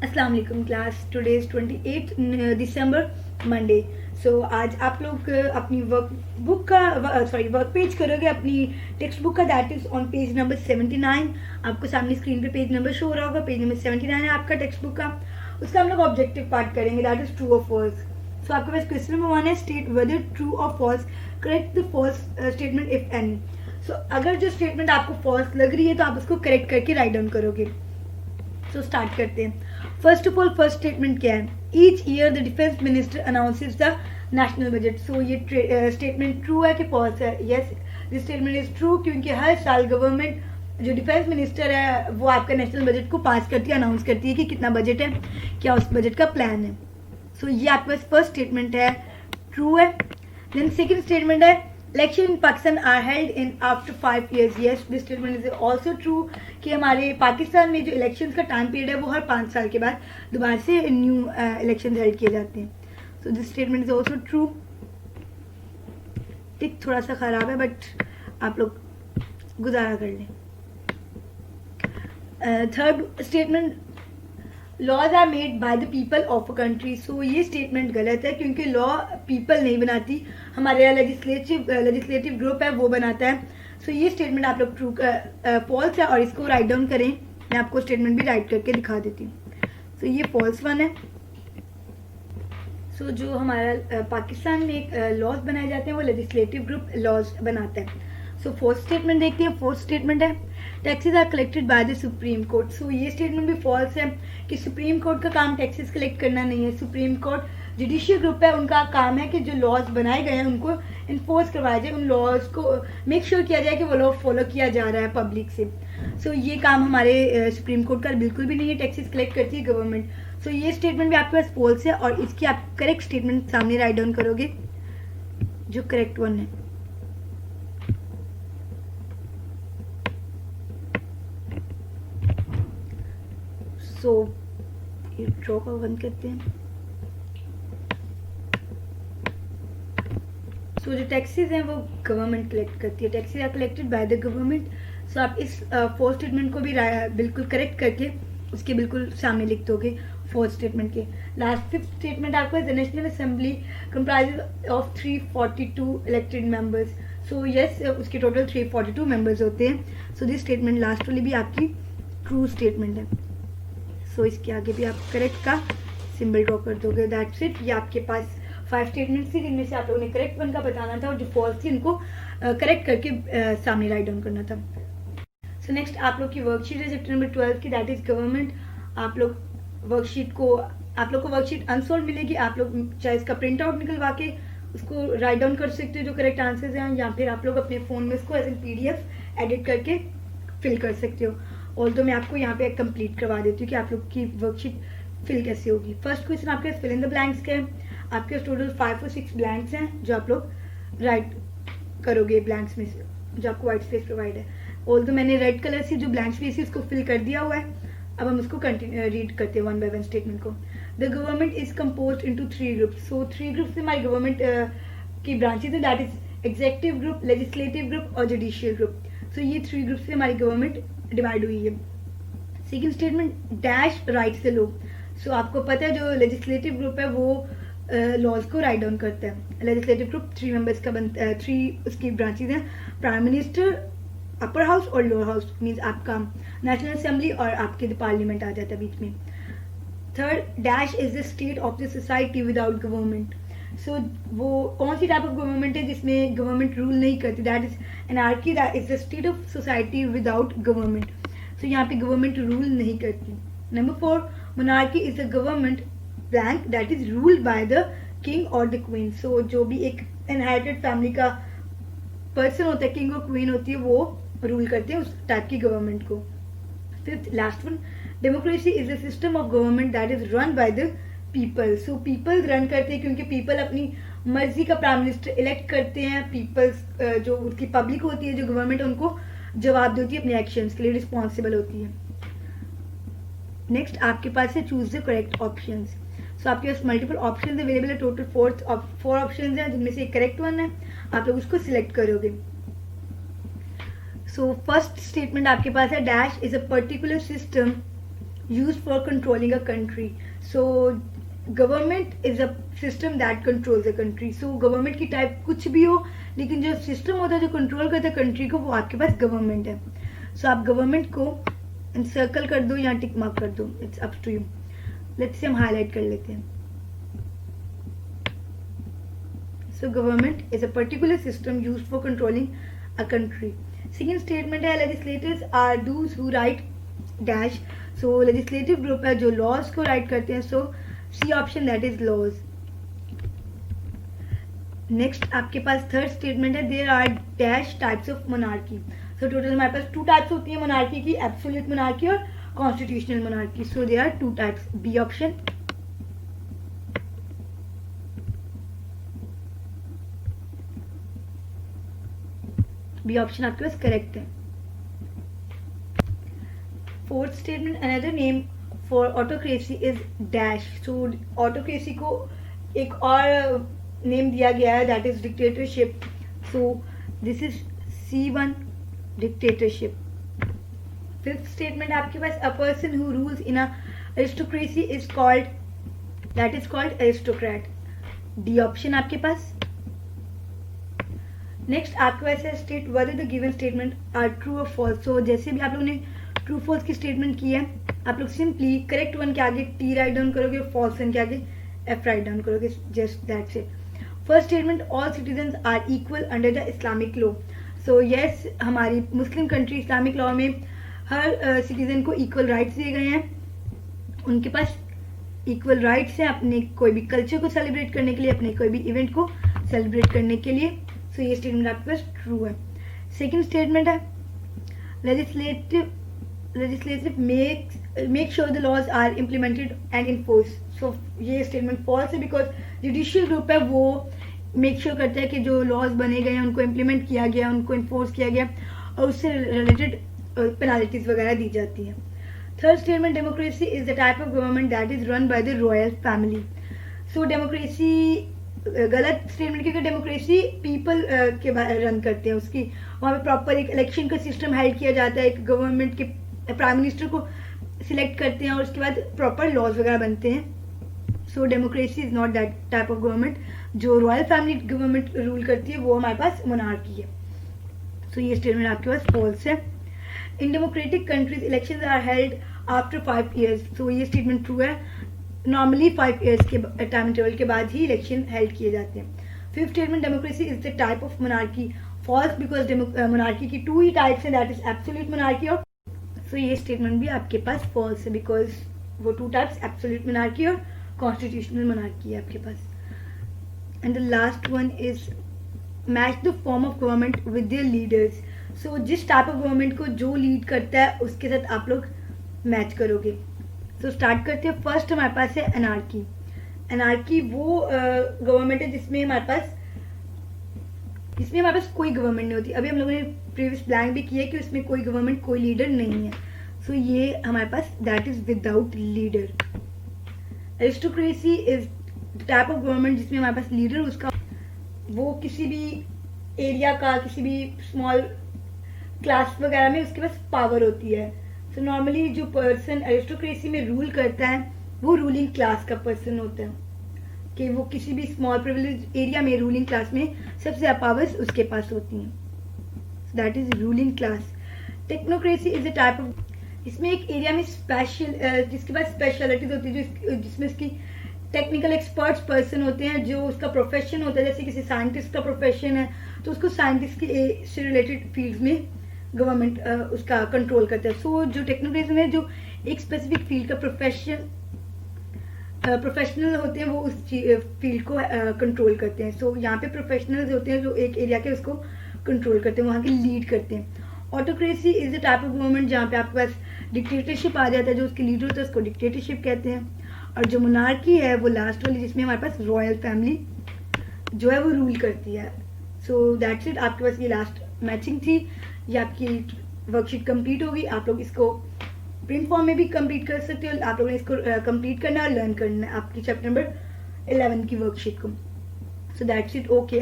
अस्सलाम वालेकुम class. Today is 28 December Monday. So आज आप लोग अपनी वर्क पेज करोगे, अपनी टेक्स्ट बुक का, that is on page number 79। आपको सामने स्क्रीन पे पेज नंबर शो हो रहा होगा, पेज नंबर 79 है आपका टेक्स्ट बुक का। उसका हम लोग ऑब्जेक्टिव पार्ट करेंगे, दैट इज ट्रू और फॉल्स। सो आपके पास क्वेश्चन नंबर 1 है, स्टेट वेदर ट्रू और false, correct the false statement if any. So अगर जो स्टेटमेंट आपको फॉल्स लग रही है तो आप उसको करेक्ट करके राइट डाउन करोगे। सो स्टार्ट करते हैं। First of all, first statement क्या है? Each year the defence minister announces the national budget. So ये स्टेटमेंट ट्रू है कि फॉल्स है? Yes, this statement is true, क्योंकि हर साल गवर्नमेंट जो डिफेंस मिनिस्टर है वो आपका नेशनल बजट को पास करती है, अनाउंस करती है कि कितना बजट है, क्या उस बजट का प्लान है। सो ये आपके पास फर्स्ट स्टेटमेंट है, ट्रू है। देन सेकेंड स्टेटमेंट है, election in Pakistan are held in after 5 years। Yes, this statement is also true कि हमारे पाकिस्तान में जो इलेक्शन का टाइम पीरियड है वो हर 5 साल के बाद दोबारा से न्यू इलेक्शन हेल्ड किए जाते हैं। So this statement is also true. Tick थोड़ा सा खराब है बट आप लोग गुजारा कर लें। Third statement, laws are made by the people of a country. So ये स्टेटमेंट गलत है, क्योंकि लॉ पीपल नहीं बनाती, हमारे यहाँ लेजिस्लेटिव ग्रुप है वो बनाता है। सो ये स्टेटमेंट आप लोग ट्रू फॉल्स है और इसको राइट डाउन करें। मैं आपको स्टेटमेंट भी राइट करके दिखा देती हूँ। सो ये फॉल्स वन है। सो जो हमारा पाकिस्तान में लॉज बनाए जाते हैं वो लेजिस्लेटिव ग्रुप लॉज बनाता है। सो फोर्थ स्टेटमेंट देखते हैं। फोर्थ स्टेटमेंट है, taxes are collected by the supreme court. So ये स्टेटमेंट भी फॉल्स है कि सुप्रीम कोर्ट का काम टैक्सेस कलेक्ट करना नहीं है। सुप्रीम कोर्ट जुडिशियल ग्रुप है, उनका काम है कि जो लॉज बनाए गए हैं उनको इन्फोर्स करवाया जाए, उन लॉज को मेक श्योर किया जाए कि वो लॉ फॉलो किया जा रहा है पब्लिक से। सो ये काम हमारे सुप्रीम कोर्ट का बिल्कुल भी नहीं है, टैक्सेस कलेक्ट करती है गवर्नमेंट। सो ये स्टेटमेंट भी आपके पास फॉल्स है और इसकी आप करेक्ट स्टेटमेंट सामने राइट डाउन करोगे, जो करेक्ट वन है। सो ये ड्रॉ का बंद करते हैं। सो जो टैक्सेस हैं वो गवर्नमेंट कलेक्ट करती है, taxes are collected by the government. So आप इस फोर्थ स्टेटमेंट को भी बिल्कुल करेक्ट करके उसके बिल्कुल सामने लिख दोगे फोर्थ स्टेटमेंट के। लास्ट फिफ्थ स्टेटमेंट आपका, the national assembly comprises of 342 elected members. So yes, उसके टोटल 342 मेंबर्स होते हैं। सो दिस स्टेटमेंट लास्ट वाली भी आपकी ट्रू स्टेटमेंट है। सो इसके आगे भी आप करेक्ट का सिंबल ड्रॉ कर दोगे, दैट्स इट। ये आपके पास 5 स्टेटमेंट्स थी जिनमें से आप लोगों ने करेक्ट वन का बताना था और जो फॉल्स थी उनको करेक्ट करके सामने राइट डाउन करना था। सो नेक्स्ट आप लोग की वर्कशीट है चैप्टर नंबर 12 की, दैट इज गवर्नमेंट। आप लोग को वर्कशीट अनसोल्ड मिलेगी। आप लोग चाहे इसका प्रिंट आउट निकलवा के उसको राइट डाउन कर सकते हो जो करेक्ट आंसर्स हैं, या फिर आप लोग अपने फोन में इसको एज एन PDF एडिट करके फिल कर सकते हो। और तो मैं आपको यहाँ पे कंप्लीट करवा देती हूँ कि आप लोग की वर्कशीट फिल कैसे होगी। फर्स्ट क्वेश्चन आपके फिल इन द ब्लैंक्स का है। आपके पास टोटल 5 और 6 ब्लैंक्स हैं जो आप लोग राइट करोगे ब्लैंक्स में से, जो आपको व्हाइट स्पेस प्रोवाइड है। और तो मैंने रेड कलर से जो ब्लैंक स्पेस है उसको फिल कर दिया हुआ है। अब हम उसको रीड करते हैं वन बाय वन स्टेटमेंट को। The government is compose into 3 groups. So 3 groups से हमारी गवर्नमेंट की ब्रांचेज है, that is executive group, legislative group और जुडिशियल ग्रुप। सो ये 3 ग्रुप से हमारी गवर्नमेंट डिवाइड हुई है। Second statement, dash writes the law. So आपको पता है जो लेजिस्लेटिव ग्रुप है वो लॉज को राइट डाउन करता है। लेजिस्लेटिव ग्रुप 3 मेंबर्स का बनता है, 3 उसकी ब्रांचेज हैं, प्राइम मिनिस्टर, अपर हाउस और लोअर हाउस, मीन्स आपका नेशनल असेंबली और आपके पार्लियामेंट आ जाता है बीच में। Third, dash is the state of the society without government. So वो कौन सी टाइप ऑफ गवर्नमेंट है जिसमें गवर्नमेंट रूल नहीं करती, that is anarchy, that is the state of society without government. So यहाँ पे गवर्नमेंट रूल नहीं करती। Number 4, monarchy is the government blank that is ruled by the king और the queen. So जो भी एक इनहेरिटेड फैमिली का person होता है, किंग और क्वीन होती है, वो रूल करते हैं उस टाइप की गवर्नमेंट को। Fifth last one, democracy is a system of government that is run by the people. So people run करते हैं क्योंकि पीपल अपनी मर्जी का प्राइम मिनिस्टर इलेक्ट करते हैं। पीपल्स जो उसकी पब्लिक होती है, जो गवर्नमेंट उनको जवाब देती है, अपने एक्शंस के लिए रिस्पॉन्सिबल होती है। नेक्स्ट आपके पास है चूज द करेक्ट ऑप्शंस। सो आपके पास मल्टीपल ऑप्शंस अवेलेबल है, टोटल 4 ऑप्शंस हैं जिनमें से एक करेक्ट वन है, आप लोग उसको सिलेक्ट करोगे। सो फर्स्ट स्टेटमेंट आपके पास है, dash is a particular system used for controlling a country. So government is a system that controls the country. So government की टाइप कुछ भी हो, लेकिन जो सिस्टम होता है जो कंट्रोल करता है कंट्री को, वो आपके पास गवर्नमेंट है. सो आप गवर्नमेंट को सर्कल कर दो या टिक मार्क कर दो, it's up to you. Let's say हम हाईलाइट कर लेते हैं. So government is a particular system used for controlling a country. Second statement है legislators are those who write dash. So legislative group है जो लॉज को राइट करते हैं. So C option, that is laws. Next आपके पास third statement है there are dash types of monarchy. So total हमारे पास 2 टाइप्स होती है मोनार्की की, एब्सोल्यूट मोनार्की और constitutional monarchy. So there are 2 types. B option. B option आपके पास करेक्ट है. Fourth statement, another name for autocracy is dash. So autocracy को एक और नेम दिया गया है, that is dictatorship. So this is C1, dictatorship. Fifth statement आपके पास a person who rules in a aristocracy is called, that is called aristocrat. D option आपके पास. नेक्स्ट आपके पास है state whether the given statement are true और false. So जैसे भी आप लोगों ने ट्रू फॉल्स की स्टेटमेंट की है, आप लोग सिंपली करेक्ट वन के आगे T राइट डाउन करोगे, फॉल्स वन के आगे F राइट डाउन करोगे. Just that's it. First statement, all citizens are equal under the Islamic law. So yes, हमारी मुस्लिम कंट्री इस्लामिक लॉ में हर सिटीजन को इक्वल राइट्स दिए गए हैं. उनके पास इक्वल राइट्स हैं अपने कोई भी कल्चर को सेलिब्रेट करने के लिए, अपने कोई भी इवेंट को सेलिब्रेट करने के लिए. सो ये स्टेटमेंट आपके पास ट्रू है. सेकेंड स्टेटमेंट है legislative make sure the laws are implemented and enforced. So ये स्टेटमेंट फॉल्स है, बिकॉज जुडिशियल ग्रुप है वो मेक श्योर करता है कि जो लॉज बने गए हैं उनको इम्प्लीमेंट किया गया, उनको इन्फोर्स किया गया और उससे रिलेटेड पेनाल्टीज वगैरह दी जाती हैं. Third statement, democracy is the type of government that is run by the royal family. So democracy गलत स्टेटमेंट, क्योंकि डेमोक्रेसी पीपल के रन करते हैं, उसकी वहाँ पे प्रॉपर एक इलेक्शन का सिस्टम हेल्ड किया जाता है, एक गवर्नमेंट के प्राइम मिनिस्टर को सिलेक्ट करते हैं और उसके बाद प्रॉपर लॉज वगैरह बनते हैं. So democracy is not that type of government. जो रॉयल फैमिली गवर्नमेंट रूल करती है वो हमारे पास मोनार्की है. सो ये स्टेटमेंट आपके पास फॉल्स है. In democratic countries elections are held after 5 years. So ये स्टेटमेंट ट्रू है. नॉर्मली 5 years के टाइम इंटरवल के बाद ही इलेक्शन हेल्ड किए जाते हैं. Fifth statement, democracy is the type of monarchy. False, because monarchy की 2 ही टाइप्स हैं, दैट इज एब्सोल्यूट मोनार्की और. सो ये स्टेटमेंट भी आपके पास फॉल्स है, बिकॉज वो 2 टाइप्स एब्सोल्यूट मोनार्की और कॉन्स्टिट्यूशनल मोनार्की है आपके पास. And the last one is match the form of government with their leaders. So जिस टाइप ऑफ गवर्नमेंट को जो लीड करता है उसके साथ आप लोग मैच करोगे. सो स्टार्ट करते हैं. फर्स्ट हमारे पास है एनार्की. एनार्की वो गवर्नमेंट है जिसमें हमारे पास कोई गवर्नमेंट नहीं होती. अभी हम लोगों ने प्रीवियस ब्लैंक भी किया कि उसमें कोई गवर्नमेंट, कोई लीडर नहीं है. सो ये हमारे पास that is without leader. Aristocracy is the type of government जिसमें हमारे पास लीडर, उसका वो किसी भी एरिया का, किसी भी स्मॉल क्लास वगैरह में उसके पास पावर होती है. सो नॉर्मली जो पर्सन एरिस्टोक्रेसी में रूल करता है वो रूलिंग क्लास का पर्सन होता है, कि वो किसी भी स्मॉल प्रिविलेज एरिया में रूलिंग क्लास में सबसे ज्यादा पावर्स उसके पास होती हैं. That is ruling class. Technocracy is a type of, इसमें एक एरिया में स्पेशल जिसके पास स्पेशलिटीज होती है, जिसमें उसकी टेक्निकल एक्सपर्ट्स पर्सन होते हैं, जो उसका प्रोफेशन होता है. जैसे किसी साइंटिस्ट का प्रोफेशन है तो उसको साइंटिस्ट के से रिलेटेड फील्ड में गवर्नमेंट उसका कंट्रोल करता है. सो जो टेक्नोक्रेसी में जो एक स्पेसिफिक फील्ड का प्रोफेशनल होते हैं वो उस फील्ड को कंट्रोल करते हैं. सो यहाँ पे प्रोफेशनल्स होते हैं जो एक एरिया के उसको कंट्रोल करते हैं, वहाँ के लीड करते हैं. Autocracy is the type of government जहाँ पे आपके पास डिक्टेटरशिप आ जाता है, जो उसके लीडर होता है उसको डिक्टेटरशिप कहते हैं. और जो मोनार्की है वो लास्ट वाली, जिसमें हमारे पास रॉयल फैमिली जो है वो रूल करती है. So that's it. आपके पास ये लास्ट मैचिंग थी. ये आपकी वर्कशीट कंप्लीट होगी. आप लोग इसको प्रिंट फॉर्म में भी कंप्लीट कर सकते हो. आप लोगों ने इसको कंप्लीट करना है और लर्न करना है आपकी चैप्टर नंबर 11 की वर्कशीट को. So that's it. ओके.